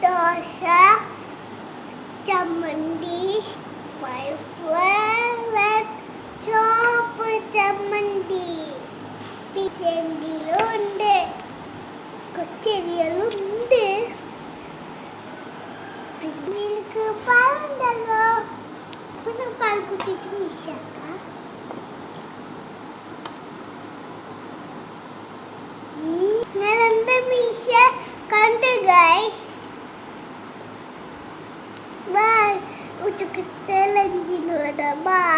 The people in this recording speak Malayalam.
ദോശ, ചമ്മന്തി, my favorite ചോപ്പ് ചമ്മന്തി. പിന്നെന്തിലുണ്ട്, കൊച്ചരികളുണ്ട്. പിന്നെ എനിക്ക് പാലുണ്ടല്ലോ. പിന്നെ പാൽ കുത്തിയിട്ട് മിക്സാക്കാം. ഞാൻ എന്താ മിക്സ കണ്ട് ഗൈസ്. ബൈ. ഉച്ചക്കത്തെ ലഞ്ചിന് വരാം. ബൈ.